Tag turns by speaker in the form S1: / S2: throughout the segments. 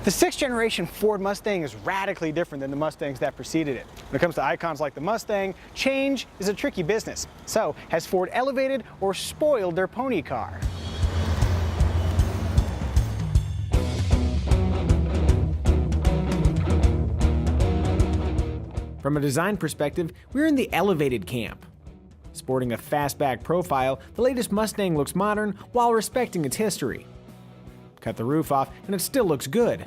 S1: The 6th generation Ford Mustang is radically different than the Mustangs that preceded it. When it comes to icons like the Mustang, change is a tricky business. So, has Ford elevated or spoiled their pony car? From a design perspective, we're in the elevated camp. Sporting a fastback profile, the latest Mustang looks modern while respecting its history. Cut the roof off and it still looks good.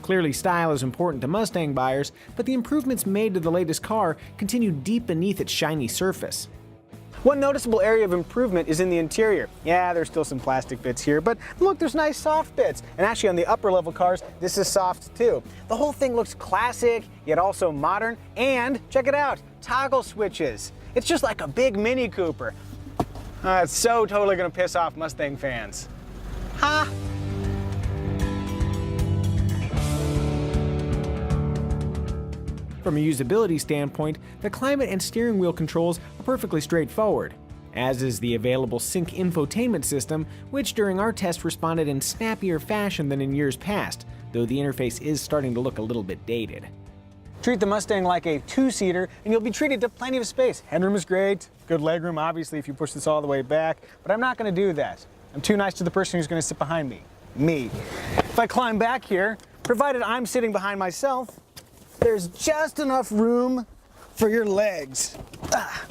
S1: Clearly, style is important to Mustang buyers, but the improvements made to the latest car continue deep beneath its shiny surface. One noticeable area of improvement is in the interior. Yeah, there's still some plastic bits here, but look, there's nice soft bits. And actually on the upper level cars, this is soft too. The whole thing looks classic, yet also modern, and check it out, toggle switches. It's just like a big Mini Cooper. It's so totally gonna piss off Mustang fans. Ha! From a usability standpoint, the climate and steering wheel controls are perfectly straightforward, as is the available Sync infotainment system, which during our test responded in snappier fashion than in years past, though the interface is starting to look a little bit dated. Treat the Mustang like a 2-seater and you'll be treated to plenty of space. Headroom is great, good legroom obviously if you push this all the way back, but I'm not going to do that. I'm too nice to the person who's going to sit behind me. Me. If I climb back here, provided I'm sitting behind myself, there's just enough room for your legs.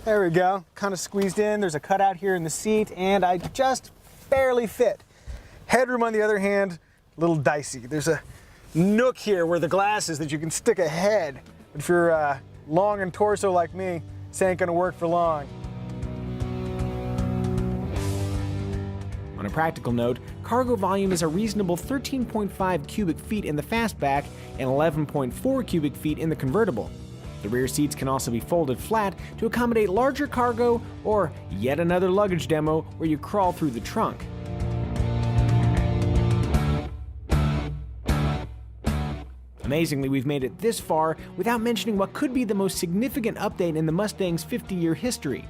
S1: There we go, kind of squeezed in. There's a cutout here in the seat and I just barely fit. Headroom on the other hand, a little dicey. There's a nook here where the glass is that you can stick a head. But if you're long and torso like me, this ain't gonna work for long. On a practical note, cargo volume is a reasonable 13.5 cubic feet in the fastback and 11.4 cubic feet in the convertible. The rear seats can also be folded flat to accommodate larger cargo or yet another luggage demo where you crawl through the trunk. Amazingly, we've made it this far without mentioning what could be the most significant update in the Mustang's 50-year history.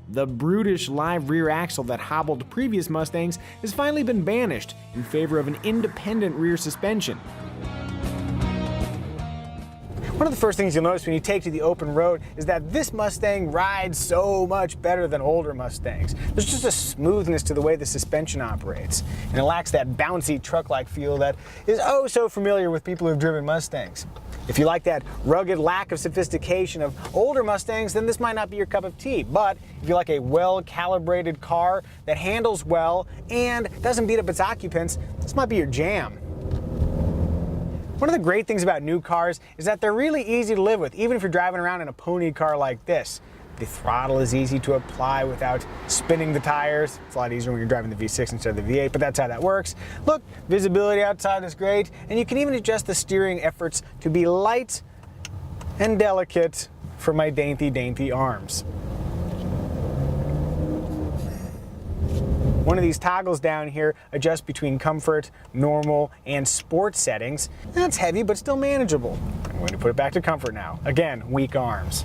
S1: The brutish live rear axle that hobbled previous Mustangs has finally been banished in favor of an independent rear suspension. One of the first things you'll notice when you take to the open road is that this Mustang rides so much better than older Mustangs. There's just a smoothness to the way the suspension operates, and it lacks that bouncy truck-like feel that is oh so familiar with people who've driven Mustangs. If you like that rugged lack of sophistication of older Mustangs, then this might not be your cup of tea. But if you like a well-calibrated car that handles well and doesn't beat up its occupants, this might be your jam. One of the great things about new cars is that they're really easy to live with, even if you're driving around in a pony car like this. The throttle is easy to apply without spinning the tires. It's a lot easier when you're driving the V6 instead of the V8, but that's how that works. Look, visibility outside is great, and you can even adjust the steering efforts to be light and delicate for my dainty, dainty arms. One of these toggles down here adjusts between comfort, normal, and sport settings. That's heavy, but still manageable. I'm going to put it back to comfort now. Again, weak arms.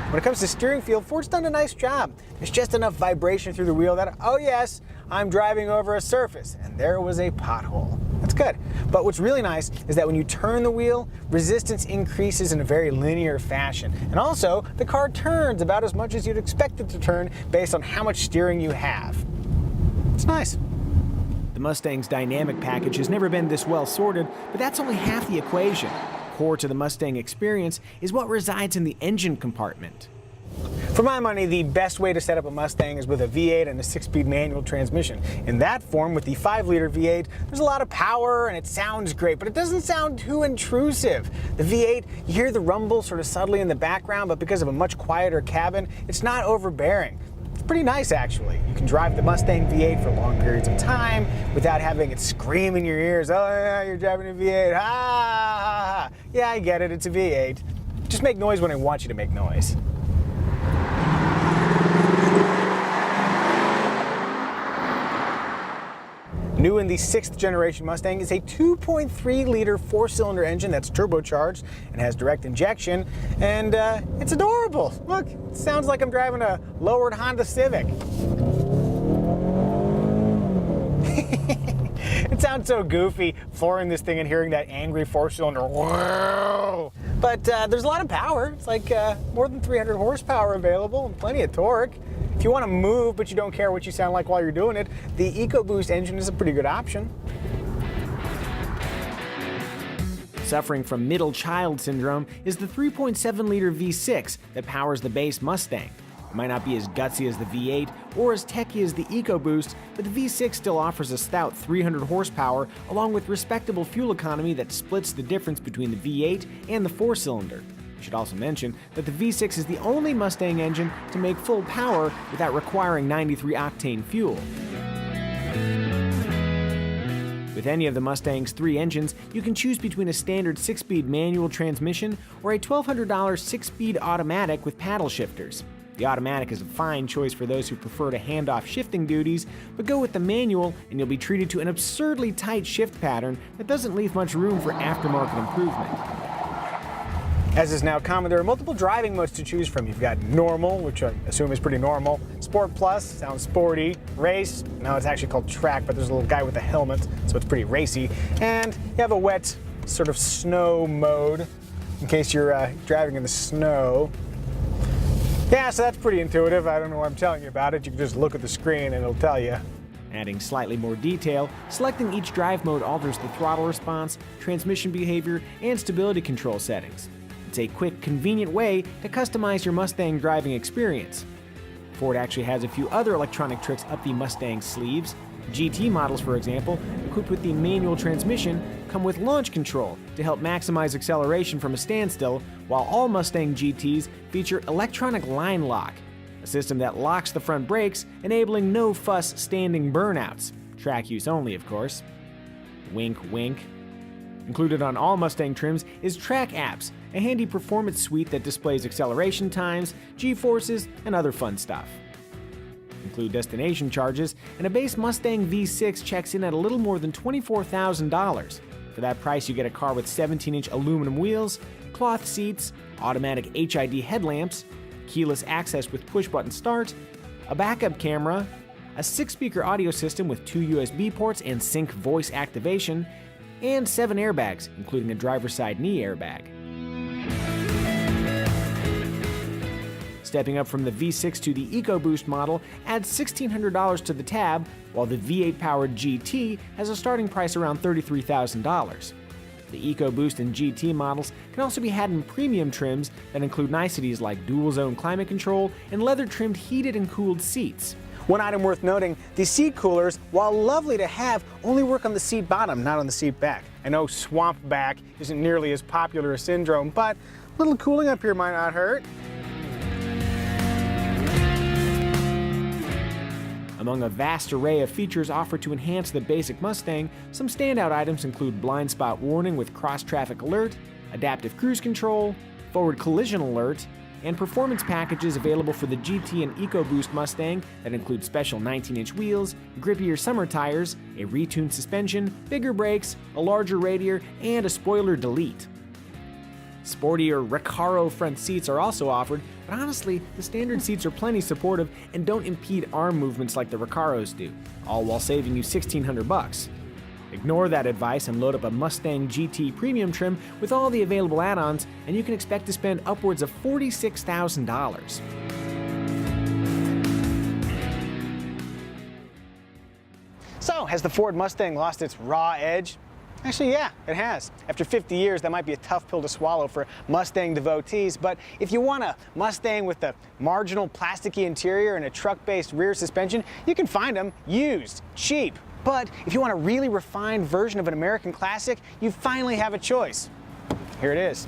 S1: When it comes to steering feel, Ford's done a nice job. There's just enough vibration through the wheel that, oh yes, I'm driving over a surface, and there was a pothole. That's good. But what's really nice is that when you turn the wheel, resistance increases in a very linear fashion. And also, the car turns about as much as you'd expect it to turn based on how much steering you have. It's nice. The Mustang's dynamic package has never been this well sorted, but that's only half the equation. Core to the Mustang experience is what resides in the engine compartment. For my money, the best way to set up a Mustang is with a V8 and a 6-speed manual transmission. In that form, with the 5-liter V8, there's a lot of power and it sounds great, but it doesn't sound too intrusive. The V8, you hear the rumble sort of subtly in the background, but because of a much quieter cabin, it's not overbearing. It's pretty nice, actually. You can drive the Mustang V8 for long periods of time without having it scream in your ears, oh yeah, you're driving a V8, ha ha ha. Yeah, I get it, it's a V8. Just make noise when I want you to make noise. New in the 6th generation Mustang is a 2.3-liter 4-cylinder engine that's turbocharged and has direct injection, and it's adorable. Look, it sounds like I'm driving a lowered Honda Civic. It sounds so goofy flooring this thing and hearing that angry four-cylinder. Whoa! But there's a lot of power. It's like more than 300 horsepower available and plenty of torque. If you want to move but you don't care what you sound like while you're doing it, the EcoBoost engine is a pretty good option.
S2: Suffering from middle child syndrome is the 3.7-liter V6 that powers the base Mustang. It might not be as gutsy as the V8 or as techy as the EcoBoost, but the V6 still offers a stout 300 horsepower along with respectable fuel economy that splits the difference between the V8 and the four-cylinder. I should also mention that the V6 is the only Mustang engine to make full power without requiring 93-octane fuel. With any of the Mustang's 3 engines, you can choose between a standard 6-speed manual transmission or a $1,200 6-speed automatic with paddle shifters. The automatic is a fine choice for those who prefer to hand off shifting duties, but go with the manual and you'll be treated to an absurdly tight shift pattern that doesn't leave much room for aftermarket improvement.
S1: As is now common, there are multiple driving modes to choose from. You've got normal, which I assume is pretty normal, Sport Plus, sounds sporty, race, no, it's actually called track, but there's a little guy with a helmet, so it's pretty racy, and you have a wet sort of snow mode in case you're driving in the snow. Yeah, so that's pretty intuitive. I don't know why I'm telling you about it. You can just look at the screen and it'll tell you.
S2: Adding slightly more detail, selecting each drive mode alters the throttle response, transmission behavior, and stability control settings. It's a quick, convenient way to customize your Mustang driving experience. Ford actually has a few other electronic tricks up the Mustang's sleeves. GT models, for example, equipped with the manual transmission, come with launch control to help maximize acceleration from a standstill, while all Mustang GTs feature electronic line lock, a system that locks the front brakes, enabling no-fuss standing burnouts. Track use only, of course. Wink, wink. Included on all Mustang trims is Track Apps, a handy performance suite that displays acceleration times, G-forces, and other fun stuff. Include destination charges, and a base Mustang V6 checks in at a little more than $24,000. For that price, you get a car with 17-inch aluminum wheels, cloth seats, automatic HID headlamps, keyless access with push-button start, a backup camera, a 6-speaker audio system with 2 USB ports and sync voice activation, and 7 airbags, including a driver's side knee airbag. Stepping up from the V6 to the EcoBoost model adds $1,600 to the tab, while the V8-powered GT has a starting price around $33,000. The EcoBoost and GT models can also be had in premium trims that include niceties like dual-zone climate control and leather-trimmed heated and cooled seats.
S1: One item worth noting, these seat coolers, while lovely to have, only work on the seat bottom, not on the seat back. I know swamp back isn't nearly as popular a syndrome, but a little cooling up here might not hurt.
S2: Among a vast array of features offered to enhance the basic Mustang, some standout items include blind spot warning with cross-traffic alert, adaptive cruise control, forward collision alert, and performance packages available for the GT and EcoBoost Mustang that include special 19-inch wheels, grippier summer tires, a retuned suspension, bigger brakes, a larger radiator, and a spoiler delete. Sportier Recaro front seats are also offered, but honestly, the standard seats are plenty supportive and don't impede arm movements like the Recaros do, all while saving you $1,600. Ignore that advice and load up a Mustang GT premium trim with all the available add-ons, and you can expect to spend upwards of $46,000.
S1: So, has the Ford Mustang lost its raw edge? Actually, yeah, it has. After 50 years, that might be a tough pill to swallow for Mustang devotees, but if you want a Mustang with a marginal plasticky interior and a truck-based rear suspension, you can find them used, cheap. But if you want a really refined version of an American classic, you finally have a choice. Here it is.